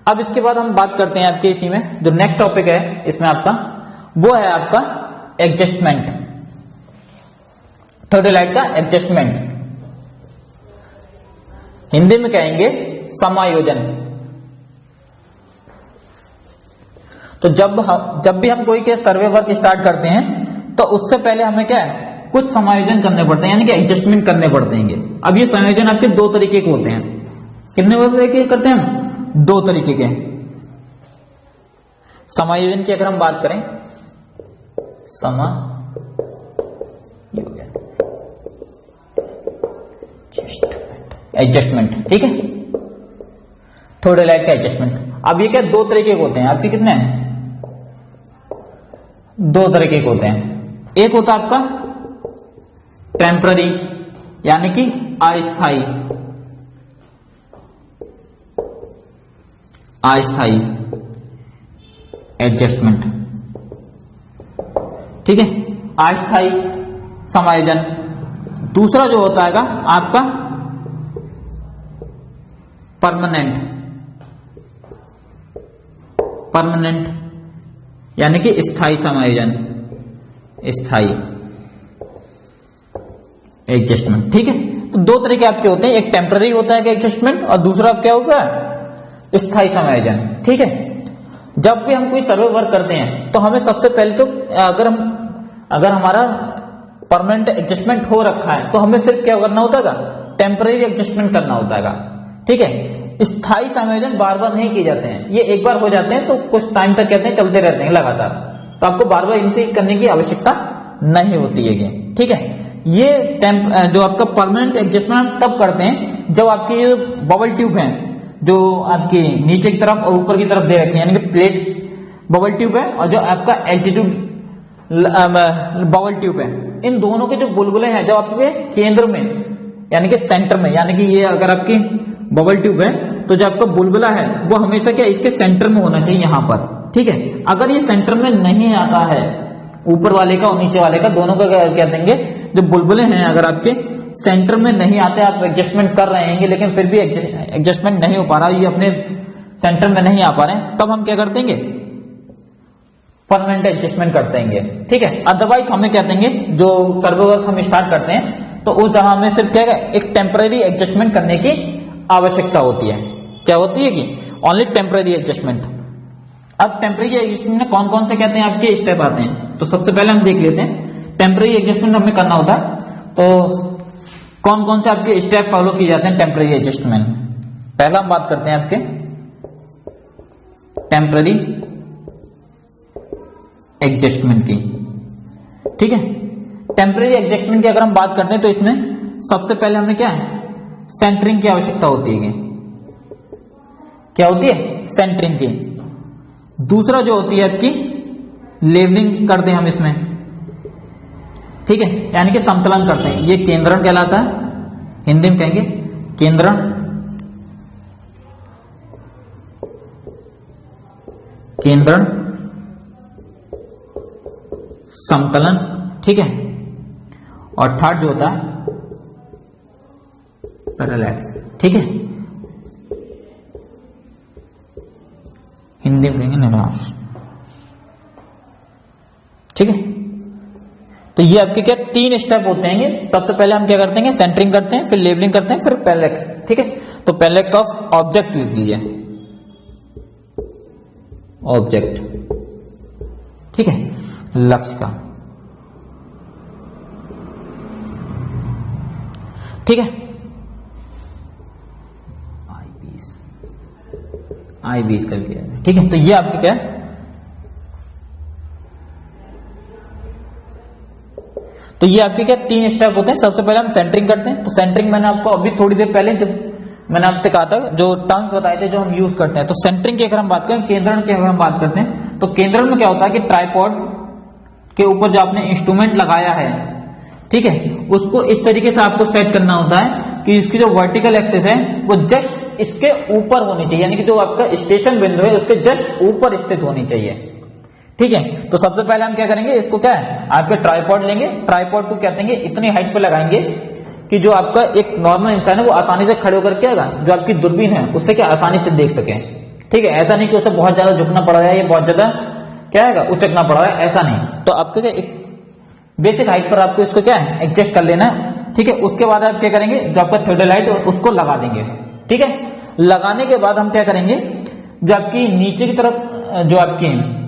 अब इसके बाद हम बात करते हैं आपके इसी में जो नेक्स्ट टॉपिक है इसमें आपका वो है आपका एडजस्टमेंट, थियोडेलाइट का एडजस्टमेंट, हिंदी में कहेंगे समायोजन। तो जब भी हम कोई के सर्वे वर्क स्टार्ट करते हैं तो उससे पहले हमें क्या है कुछ समायोजन करने पड़ते हैं, यानी कि एडजस्टमेंट करने पड़ते हैं। अब ये समायोजन आपके दो तरीके के होते हैं। कितने तरीके करते हैं हम, दो तरीके के समायोजन की अगर हम बात करें, एडजस्टमेंट, ठीक है, थियोडेलाइट का एडजस्टमेंट। अब ये क्या दो तरीके के होते हैं आपके, कितने हैं दो तरीके के होते हैं। एक होता है आपका टेम्पररी यानी कि अस्थाई, अस्थाई एडजस्टमेंट, ठीक है, अस्थाई समायोजन। दूसरा जो होता है आपका परमानेंट यानी कि स्थायी समायोजन, स्थायी एडजस्टमेंट, ठीक है। तो दो तरीके आपके होते हैं, एक टेम्पररी होता है एडजस्टमेंट और दूसरा क्या होगा, स्थायी समायोजन, ठीक है। जब भी हम कोई सर्वे वर्क करते हैं तो हमें सबसे पहले तो अगर हमारा परमानेंट एडजस्टमेंट हो रखा है तो हमें सिर्फ क्या करना होता है, टेम्पररी एडजस्टमेंट करना होता है, ठीक है। स्थायी समायोजन बार बार नहीं किए जाते हैं, ये एक बार हो जाते हैं तो कुछ टाइम तक कहते हैं चलते रहते हैं लगातार, तो आपको बार बार इनसे करने की आवश्यकता नहीं होती है, ठीक है। ये जो आपका परमानेंट एडजस्टमेंट हम तब करते हैं जब आपकी ये बबल ट्यूब है जो आपकी नीचे की तरफ और ऊपर की तरफ दे रखी है, यानी कि प्लेट बबल ट्यूब है और जो आपका एल्टीट्यूड बबल ट्यूब है, इन दोनों के जो बुलबुले हैं जब आपके केंद्र में यानी कि सेंटर में, यानी कि ये अगर आपकी बबल ट्यूब है तो जो आपका बुलबुला है वो हमेशा क्या इसके सेंटर में होना चाहिए यहां पर, ठीक है। अगर ये सेंटर में नहीं आता है, ऊपर वाले का और नीचे वाले का दोनों का क्या देंगे, जो बुलबुले हैं अगर आपके सेंटर में नहीं आते, आप एडजस्टमेंट कर रहे हैं लेकिन फिर भी एडजस्टमेंट नहीं हो पा रहा, ये अपने सेंटर में नहीं आ पा रहे हैं, तब हम क्या कर देंगे, परमानेंट एडजस्टमेंट कर देंगे, ठीक है। अदरवाइज हमें क्या देंगे, जो सर्वे वर्क हम स्टार्ट करते हैं तो उस जगह हमें सिर्फ क्या एक टेम्पररी एडजस्टमेंट करने की आवश्यकता होती है। क्या होती है कि ओनली टेम्पररी एडजस्टमेंट। अब टेम्पररी एडजस्टमेंट में कौन कौन से कहते हैं आपके स्टेप आते हैं, तो सबसे पहले हम देख लेते हैं टेम्पररी एडजस्टमेंट हमें करना होता है तो कौन कौन से आपके स्टेप फॉलो किए जाते हैं टेम्पररी एडजस्टमेंट। पहला हम बात करते हैं आपके टेम्पररी एडजस्टमेंट की, ठीक है। टेम्पररी एडजस्टमेंट की अगर हम बात करते हैं तो इसमें सबसे पहले हमें क्या है, सेंटरिंग की आवश्यकता होती है। क्या होती है, सेंटरिंग की। दूसरा जो होती है आपकी लेवलिंग करते हैं हम इसमें, ठीक है, यानी कि समतलन करते हैं, ये केंद्रण कहलाता है, हिंदी में कहेंगे केंद्रण, केंद्रण समतलन, ठीक है। और थर्ड जो होता है पैरेलैक्स, ठीक है, हिंदी में कहेंगे निराश, ठीक है। तो ये आपके क्या तीन स्टेप होते हैं। सबसे पहले हम क्या करते हैं, सेंटरिंग करते हैं, फिर लेबलिंग करते हैं, फिर पैरेलैक्स, ठीक है। तो पैरेलैक्स ऑफ ऑब्जेक्ट लिख लीजिए, ऑब्जेक्ट, ठीक है, लक्ष्य का, ठीक है। आई 20 कर लिया, ठीक है। तो ये आपके क्या है, तो ये आपके क्या तीन स्टेप होते हैं। सबसे पहले हम सेंटरिंग करते हैं, तो सेंटरिंग मैंने आपको अभी थोड़ी देर पहले जब मैंने आपसे कहा था जो टर्म्स बताए थे जो हम यूज करते हैं, तो सेंटरिंग की अगर हम बात करें, केंद्रण की अगर हम बात करते हैं, तो केंद्रण में क्या होता है कि ट्राइपॉड के ऊपर जो आपने इंस्ट्रूमेंट लगाया है, ठीक है, उसको इस तरीके से आपको सेट करना होता है कि इसकी जो वर्टिकल एक्सिस है वो जस्ट इसके ऊपर होनी चाहिए, यानी कि जो आपका स्टेशन बिंदु है उसके जस्ट ऊपर स्थित होनी चाहिए, ठीक है। तो सबसे पहले हम क्या करेंगे, इसको क्या है आपके ट्राइपॉड लेंगे, ट्राइपॉड को कहते हैं इतनी हाइट पे लगाएंगे कि जो आपका एक नॉर्मल इंसान है वो आसानी से खड़े होकर क्या होगा, जो आपकी दूरबीन है उससे क्या आसानी से देख सके, ठीक है। ऐसा नहीं कि उसे बहुत ज्यादा झुकना पड़ रहा है, ये बहुत ज्यादा क्या है उचकना पड़ रहा है, ऐसा नहीं। तो आपको क्या एक बेसिक हाइट पर आपको इसको क्या है एडजस्ट कर लेना है, ठीक है। उसके बाद आप क्या करेंगे, जो आपका थियोडोलाइट उसको लगा देंगे, ठीक है। लगाने के बाद हम क्या करेंगे, जो आपकी नीचे की तरफ जो आपकी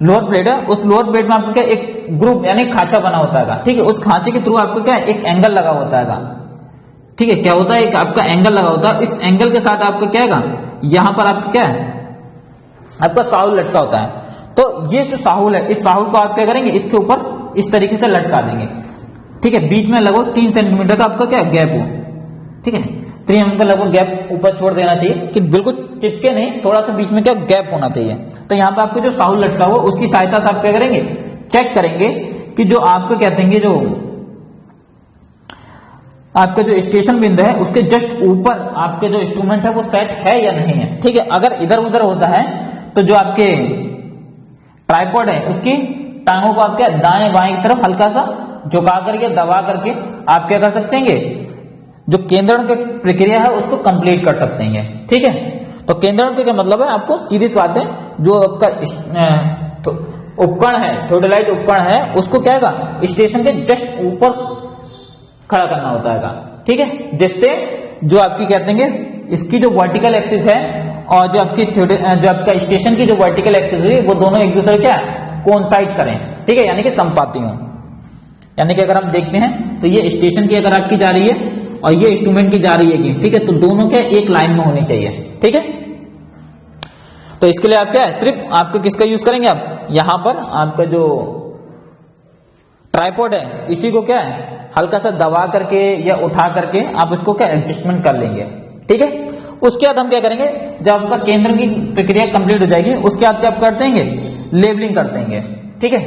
लोअर प्लेट है, उस लोअर प्लेट में आपको क्या एक ग्रुप यानी खांचा बना होता है, ठीक है। उस खांचे के थ्रू आपको क्या एक एंगल लगा होता है, ठीक है। क्या होता है, एक आपका एंगल लगा होता है, इस एंगल के साथ आपको क्या है यहां पर आपको क्या है आपका साहुल लटका होता है। तो ये जो साहुल है, इस साहुल को आप क्या करेंगे, इसके ऊपर इस तरीके से लटका देंगे, ठीक है। बीच में लगभग 3 सेंटीमीटर का आपका क्या गैप हो, ठीक है, 3 mm का लगभग गैप ऊपर छोड़ देना चाहिए कि बिल्कुल चिपके नहीं, थोड़ा सा बीच में क्या गैप होना चाहिए। तो यहाँ पे आपको जो साहुल लटका हुआ उसकी सहायता से आप क्या करेंगे, चेक करेंगे कि जो आपको कहते हैं जो आपका जो स्टेशन बिंदु है उसके जस्ट ऊपर आपके जो इंस्ट्रूमेंट है वो सेट है या नहीं है। ठीक है, अगर इधर उधर होता है तो जो आपके ट्राइपॉड है उसकी टांगों को आपके दाएं बाएं की तरफ हल्का सा झुका करके दबा करके आप क्या कर सकते हैं, जो केंद्रण की प्रक्रिया है उसको कंप्लीट कर सकते हैं। ठीक है, तो केंद्रण का क्या मतलब है, आपको सीधी सी बात है, जो आपका तो उपकरण है, थ्योडोलाइट उपकरण है, उसको क्या है स्टेशन के जस्ट ऊपर खड़ा करना होता है। ठीक है, जिससे जो आपकी कहते हैं इसकी जो वर्टिकल एक्सिस है और जो आपकी जो आपका स्टेशन की जो वर्टिकल एक्सिस है वो दोनों एक दूसरे क्या कोइंसाइड करें। ठीक है, यानी कि समपाती हो। यानी कि अगर हम देखते हैं तो ये स्टेशन की अगर आपकी जा रही है और ये इंस्ट्रूमेंट की जा रही है, ठीक है, तो दोनों क्या एक लाइन में होनी चाहिए। ठीक है, तो इसके लिए आप क्या है सिर्फ आपको किसका यूज करेंगे, आप यहां पर आपका जो ट्राइपॉड है इसी को क्या है हल्का सा दबा करके या उठा करके आप उसको क्या एडजस्टमेंट कर लेंगे। ठीक है, उसके बाद हम क्या करेंगे, जब आपका केंद्र की प्रक्रिया कंप्लीट हो जाएगी उसके बाद क्या आप करते हैं लेबलिंग करते हैं। ठीक है,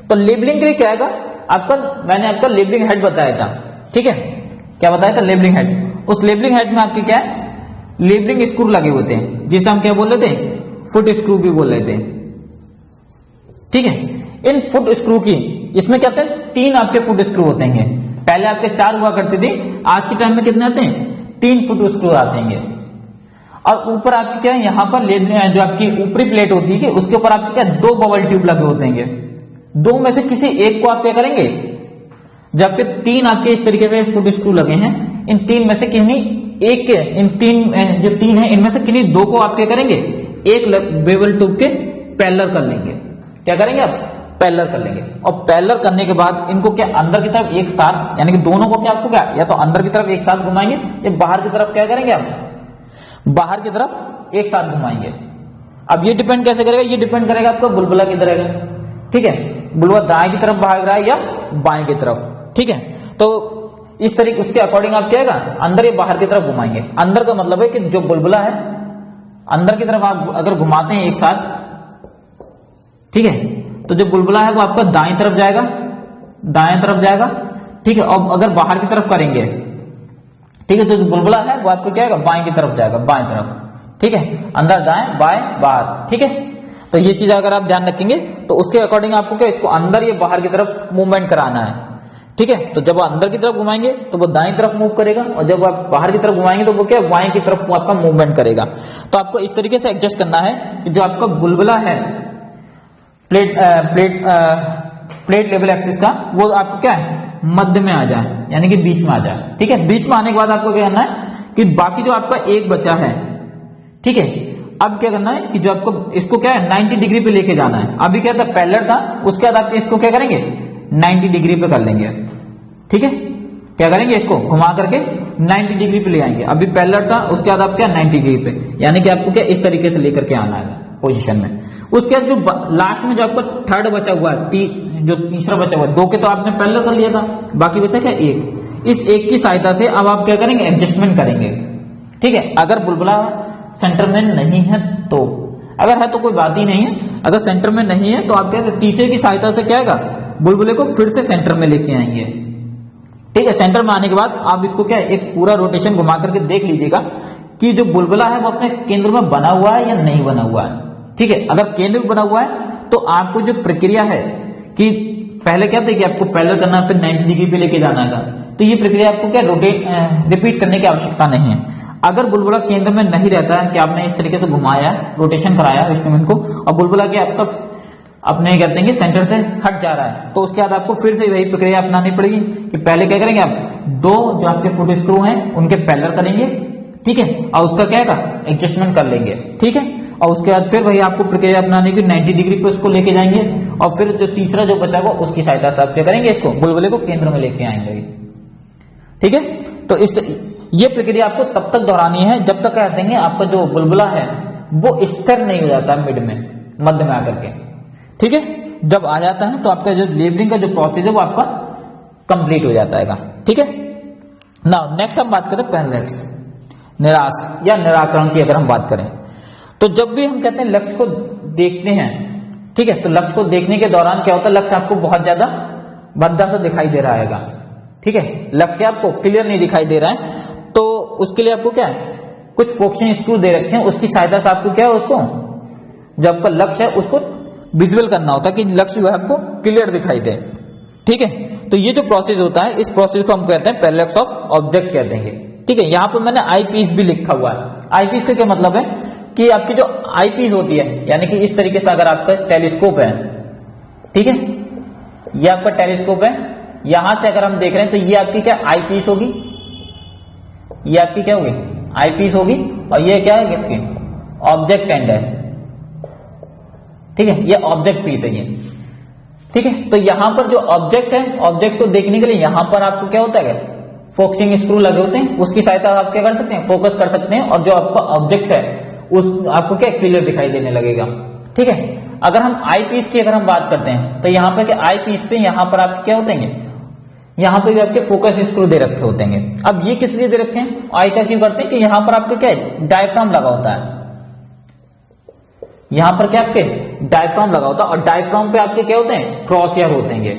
तो लेबलिंग के लिए क्या आएगा आपका, मैंने आपका लेबलिंग हेड बताया था। ठीक है, क्या बताया था, लेबलिंग हेड। उस लेबलिंग हेड में आपके क्या है लेबलिंग स्क्रू लगे होते हैं, जिसे हम क्या बोल रहे थे, फुट स्क्रू भी बोल रहे थे। ठीक है, इन फुट स्क्रू की इसमें क्या होता है 3 आपके फुट स्क्रू होते हैं। पहले आपके 4 हुआ करते थे, आज के टाइम में कितने आते हैं 3 फुट स्क्रू आते हैं। और ऊपर आपके क्या है यहाँ पर जो आपकी ऊपरी प्लेट होती है उसके ऊपर आपके क्या 2 बबल ट्यूब लगे होते हैं। 2 में से किसी एक को आप क्या करेंगे, जबकि 3 आपके इस तरीके से फुट स्क्रू लगे हैं, इन 3 में से किन्हीं एक के, इन 3 जो 3 है इनमें से किन्हीं 2 को आप क्या करेंगे एक बेवल ट्यूब के पैरेलल कर लेंगे। क्या करेंगे आप पैरेलल कर लेंगे, और पैरेलल करने के बाद इनको क्या अंदर की तरफ एक साथ, यानी कि दोनों को क्या आपको क्या या तो अंदर की तरफ एक साथ घुमाएंगे या बाहर की तरफ क्या करेंगे आप बाहर की तरफ एक साथ घुमाएंगे। अब ये डिपेंड कैसे करेगा, ये डिपेंड करेगा आपका बुलबुला किधर है। ठीक है, बुलबुला दाएं की तरफ भाग रहा है या बाएं की तरफ। ठीक है, तो इस तरीके उसके अकॉर्डिंग आप क्या है अंदर या बाहर की तरफ घुमाएंगे। अंदर का मतलब है कि जो बुलबुला है अंदर की तरफ आप अगर घुमाते हैं एक साथ, ठीक है, तो जो बुलबुला है वो आपका दाएं तरफ जाएगा, दाएं तरफ जाएगा। ठीक है, और अगर बाहर की तरफ करेंगे, ठीक है, तो जो बुलबुला है वो आपको क्या है बाएं की तरफ जाएगा, बाएं तरफ। ठीक है, अंदर दाएं बाएं बाहर। ठीक है, तो ये चीज अगर आप ध्यान रखेंगे तो उसके अकॉर्डिंग आपको क्या इसको अंदर या बाहर की तरफ मूवमेंट कराना है। ठीक है, तो जब अंदर की तरफ घुमाएंगे तो वो दाएं तरफ मूव करेगा, और जब आप बाहर की तरफ घुमाएंगे तो वो क्या बाएं की तरफ आपका मूवमेंट करेगा। तो आपको इस तरीके से एडजस्ट करना है कि जो आपका बुलबुला है प्लेट लेवल एक्सिस का, वो आपको क्या है मध्य में आ जाए, यानी कि बीच में आ जाए। ठीक है, बीच में आने के बाद आपको क्या करना है कि बाकी जो आपका एक बचा है, ठीक है, अब क्या करना है कि जो आपको इसको क्या है 90 डिग्री पे लेके जाना है। अभी क्या था पैरेलल था, उसके बाद आप इसको क्या करेंगे 90 डिग्री पे कर लेंगे। ठीक है, क्या करेंगे इसको घुमा करके 90 डिग्री पे ले आएंगे। अभी पैरेलल था, उसके बाद आप क्या 90 डिग्री पे, यानी कि आपको क्या इस तरीके से लेकर के आना है पोजीशन में। उसके बाद जो लास्ट में जो आपका थर्ड बचा हुआ है, जो तीसरा बचा हुआ है, 2 के तो आपने पैरेलल कर लिया था, बाकी बचा क्या 1। इस 1 की सहायता से अब आप क्या करेंगे एडजस्टमेंट करेंगे। ठीक है, अगर बुलबुला सेंटर में नहीं है तो, अगर है तो कोई बात ही नहीं है, अगर सेंटर में नहीं है तो आप क्या तीसरे की सहायता से क्या आएगा बुलबुले को फिर से सेंटर में लेके आएंगे। ठीक है, सेंटर में आने के बाद आप इसको क्या एक पूरा रोटेशन घुमा करके देख लीजिएगा कि जो बुलबुला है वो अपने केंद्र में बना हुआ है या नहीं बना हुआ है। ठीक है, अगर केंद्र में बना हुआ है तो आपको जो प्रक्रिया है कि पहले क्या था कि आपको पैरेलल करना फिर 90 डिग्री पे लेके जाना था, तो ये प्रक्रिया आपको क्या रिपीट करने की आवश्यकता नहीं है। अगर बुलबुला केंद्र में नहीं रहता है कि आपने इस तरीके से घुमाया रोटेशन कराया इंस्ट्रूमेंट को, और बुलबुला के आपका अपने कहते हैं सेंटर से हट जा रहा है, तो उसके बाद आपको फिर से वही प्रक्रिया अपनानी पड़ेगी कि पहले क्या करेंगे आप 2 जो आपके फुट स्क्रू हैं उनके पैरेलल करेंगे। ठीक है, और उसका क्या है एडजस्टमेंट कर लेंगे। ठीक है, और उसके बाद फिर वही आपको प्रक्रिया अपनाने की 90 डिग्री पे उसको लेके जाएंगे, और फिर जो तीसरा जो बचा हुआ उसकी सहायता से आप क्या करेंगे इसको बुलबुले को केंद्र में लेके आएंगे। ठीक है, तो इस ये प्रक्रिया आपको तब तक दोहरानी है जब तक कहते हैं आपका जो बुलबुला है वो स्थिर नहीं हो जाता मिड में, मध्य में आकर के। ठीक है, जब आ जाता है तो आपका जो लेबलिंग का जो प्रोसेस है वो आपका कंप्लीट हो जाता है। ठीक है, नाउ नेक्स्ट हम बात करें पैरेलल्स, निराश या निराकरण की अगर हम बात करें, तो जब भी हम कहते हैं लक्ष्य को देखते हैं, ठीक है, तो लक्ष्य को देखने के दौरान क्या होता है लक्ष्य आपको बहुत ज्यादा भद्दा सा दिखाई दे रहा है। ठीक है, लक्ष्य आपको क्लियर नहीं दिखाई दे रहा है, तो उसके लिए आपको क्या है, कुछ फोकसिंग स्क्रू दे रखे हैं, उसकी सहायता से आपको क्या है, उसको जो आपका लक्ष्य है उसको विजुअल करना होता है कि लक्ष्य जो है आपको क्लियर दिखाई दे। ठीक है, तो ये जो प्रोसेस होता है, इस प्रोसेस को हम कहते हैं पैरेलैक्स ऑफ ऑब्जेक्ट कहते हैं। ठीक है, यहां पर मैंने आई पीस भी लिखा हुआ है। आई पीस का क्या मतलब है कि आपकी जो आई पीस होती है, यानी कि इस तरीके से अगर आपका टेलीस्कोप है, ठीक है, ये आपका टेलीस्कोप है, यहां से अगर हम देख रहे हैं तो ये आपकी क्या आई पीस होगी, ये आपकी क्या होगी, आई पीस होगी, और ये क्या है आपकी ऑब्जेक्ट एंड है। ठीक है, ये ऑब्जेक्ट पीस है ये। ठीक है, तो यहां पर जो ऑब्जेक्ट है, ऑब्जेक्ट को देखने के लिए यहां पर आपको क्या होता है, फोकसिंग स्क्रू लगे होते हैं, उसकी सहायता आप क्या कर सकते हैं, फोकस कर सकते हैं, और जो आपका ऑब्जेक्ट है उस आपको क्या क्लियर दिखाई देने लगेगा। ठीक है, अगर हम आई पीस की अगर हम बात करते हैं तो यहां पर क्या आई पीस पे यहां पर आपके क्या होते हैं, यहां पे भी आपके फोकस स्क्रू दे रखे होते हैं। अब ये किस लिए दे रखे हैं, आई का क्यों करते हैं कि यहां पर आपके क्या है, डायफ्राम लगा होता है, यहां पर क्या आपके डायफ्राम लगा होता है, और डायफ्राम पे आपके क्या होते हैं, क्रॉस एयर होते हैं।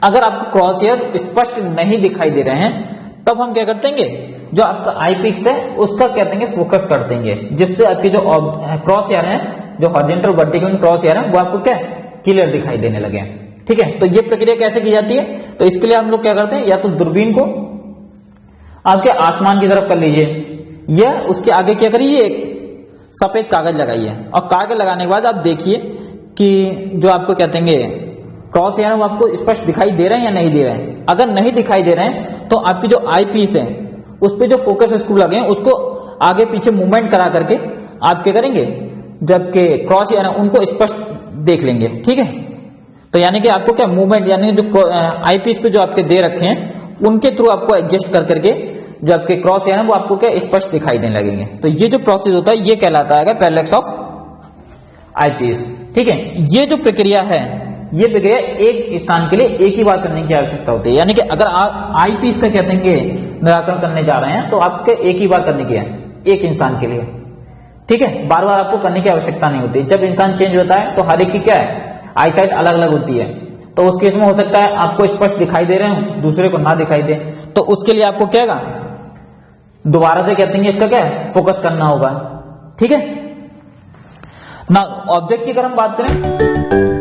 अगर आपको क्रॉस एयर स्पष्ट नहीं दिखाई दे रहे हैं तब हम क्या करते हैं, जो आपका आई पीस है उसका कहते हैं फोकस कर देंगे, जिससे आपकी जो क्रॉस एयर है, जो हॉरिजॉन्टल वर्टिकल क्रॉस एयर है, वो आपको क्या क्लियर दिखाई देने लगे। ठीक है, तो ये प्रक्रिया कैसे की जाती है, तो इसके लिए हम लोग क्या करते हैं, या तो दूरबीन को आपके आसमान की तरफ कर लीजिए, या उसके आगे क्या करिए, एक सफेद कागज लगाइए, और कागज लगाने के बाद आप देखिए कि जो आपको कहते हैं क्रॉस एयर वो आपको स्पष्ट दिखाई दे रहे हैं या नहीं दे रहे हैं। अगर नहीं दिखाई दे रहे हैं तो आपकी जो आई पीस है उस पे जो फोकस स्क्रू लगे हैं उसको आगे पीछे मूवमेंट करा करके आप क्या करेंगे, जबकि क्रॉस एयर है उनको स्पष्ट देख लेंगे। ठीक है, तो यानी कि आपको क्या मूवमेंट, यानी जो आई पीस पे जो आपके दे रखे हैं उनके थ्रू आपको एडजस्ट कर करके जो आपके क्रॉस एयर है वो आपको क्या स्पष्ट दिखाई देने लगेंगे। तो ये जो प्रोसेस होता है ये कहलाता है पैरेलैक्स ऑफ आई पीस। ठीक है, ये जो प्रक्रिया है, ये प्रक्रिया एक स्थान के लिए एक ही बार करने की आवश्यकता होती है, यानी कि अगर आप आई पीस का कहते हैं कि निराकरण करने जा रहे हैं तो आपके एक ही बार करने की है, एक इंसान के लिए। ठीक है, बार बार आपको करने की आवश्यकता नहीं होती। जब इंसान चेंज होता है तो हर एक की क्या है, आई साइट अलग अलग होती है, तो उस केस में हो सकता है आपको स्पष्ट दिखाई दे रहे हो, दूसरे को ना दिखाई दे, तो उसके लिए आपको क्या है, दोबारा से कहते हैं इसका क्या है, फोकस करना होगा। ठीक है ना, ऑब्जेक्ट की अगर हम बात करें